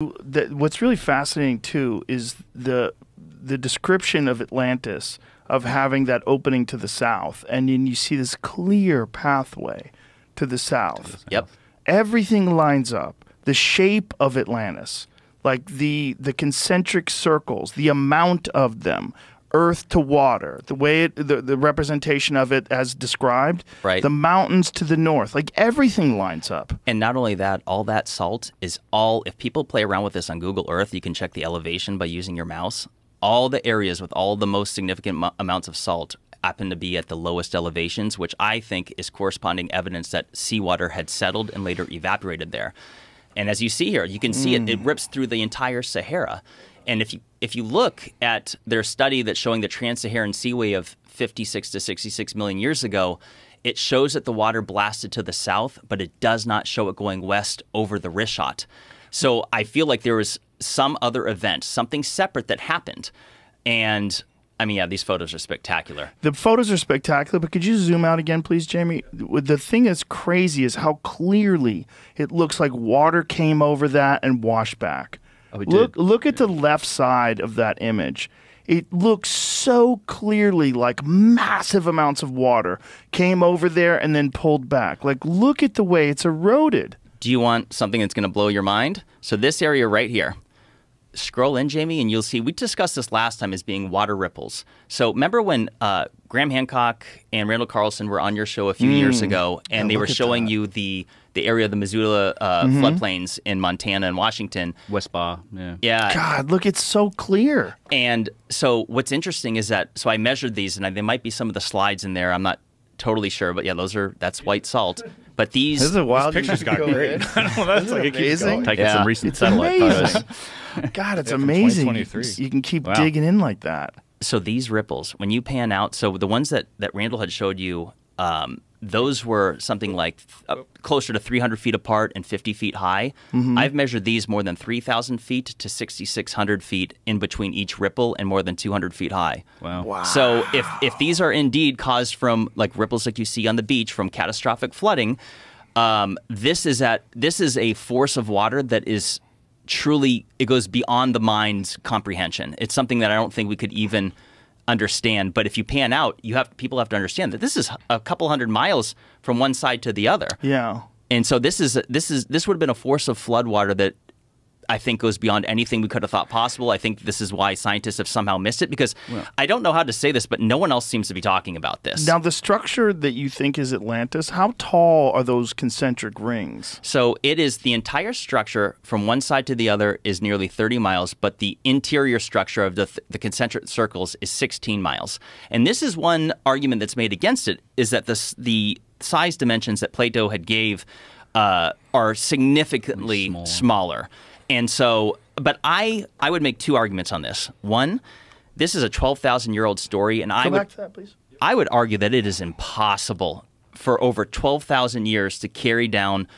What's really fascinating too is the description of Atlantis, of having that opening to the south, and then you see this clear pathway to the south. Yep. Everything lines up. The shape of Atlantis, like the concentric circles, the amount of them, earth to water, the way the representation of it as described, right. The mountains to the north, like everything lines up. And not only that, all that salt is all, if people play around with this on Google Earth, you can check the elevation by using your mouse. All the areas with all the most significant amounts of salt happen to be at the lowest elevations, which I think is corresponding evidence that seawater had settled and later evaporated there. And as you see here, you can see it rips through the entire Sahara. And if you look at their study that's showing the trans-Saharan seaway of 56 to 66 million years ago, it shows that the water blasted to the south, but it does not show it going west over the Richat. So I feel like there was some other event, something separate that happened. And I mean, yeah, these photos are spectacular. The photos are spectacular, but could you zoom out again, please, Jamie? The thing that's crazy is how clearly it looks like water came over that and washed back. Oh, look at the left side of that image. It looks so clearly like massive amounts of water came over there and then pulled back. Like, look at the way it's eroded. Do you want something that's going to blow your mind? So this area right here. Scroll in, Jamie, and you'll see, we discussed this last time as being water ripples. So remember when Graham Hancock and Randall Carlson were on your show a few years ago, and they were showing you the area of the Missoula floodplains in Montana and Washington. West Baugh, yeah. God, look, it's so clear. And so what's interesting is that, so I measured these, and there might be some of the slides in there. I'm not totally sure, but yeah, that's white salt. But these... This is a wild... These pictures got great. Well, that's like amazing. Taking some recent satellite amazing. photos. God, it's amazing. You can keep digging in like that. So these ripples, when you pan out, so the ones that Randall had showed you, those were something like closer to 300 feet apart and 50 feet high. I've measured these more than 3,000 feet to 6,600 feet in between each ripple and more than 200 feet high. Wow. So if these are indeed caused from like ripples like you see on the beach from catastrophic flooding, this is a force of water that is truly, it goes beyond the mind's comprehension. It's something that I don't think we could even understand. But if you pan out, people have to understand that this is a couple hundred miles from one side to the other. Yeah. And so this would have been a force of flood water that I think goes beyond anything we could have thought possible. I think this is why scientists have somehow missed it, because I don't know how to say this, but no one else seems to be talking about this. Now, the structure that you think is Atlantis, how tall are those concentric rings? So it is the entire structure from one side to the other is nearly 30 miles, but the interior structure of the concentric circles is 16 miles. And this is one argument that's made against it, is that the size dimensions that Plato had gave are significantly smaller. And so, but I would make two arguments on this. One, this is a 12,000-year-old story, and Go back to that, please. I would argue that it is impossible for over 12,000 years to carry down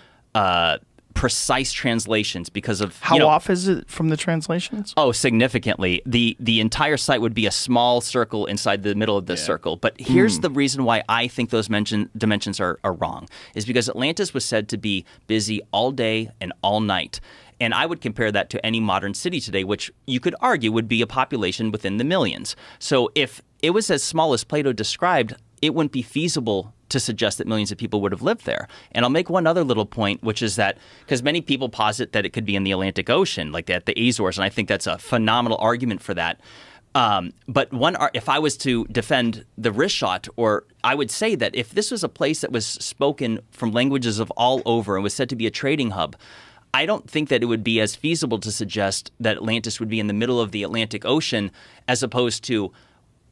precise translations because of how off is it from the translations? Oh, significantly. The entire site would be a small circle inside the middle of this circle. But here's the reason why I think those dimensions are wrong, is because Atlantis was said to be busy all day and all night. And I would compare that to any modern city today, which you could argue would be a population within the millions. So if it was as small as Plato described, it wouldn't be feasible to suggest that millions of people would have lived there. And I'll make one other little point, which is that, because many people posit that it could be in the Atlantic Ocean, like at the Azores, and I think that's a phenomenal argument for that. But if I was to defend the Richat, or I would say that if this was a place that was spoken from languages of all over and was said to be a trading hub, I don't think that it would be as feasible to suggest that Atlantis would be in the middle of the Atlantic Ocean as opposed to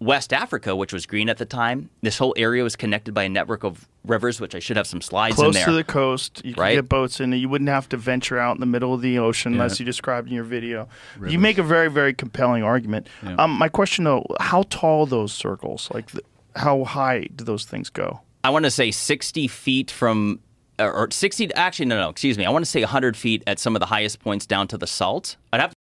West Africa, which was green at the time. This whole area was connected by a network of rivers, which I should have some slides in there. Close to the coast. You could get boats in. You wouldn't have to venture out in the middle of the ocean unless you described in your video. Rivers. You make a very, very compelling argument. My question, though, how tall are those circles? Like, how high do those things go? I want to say 60 feet from... Or 60, actually, no, excuse me. I want to say 100 feet at some of the highest points down to the salt. I'd have to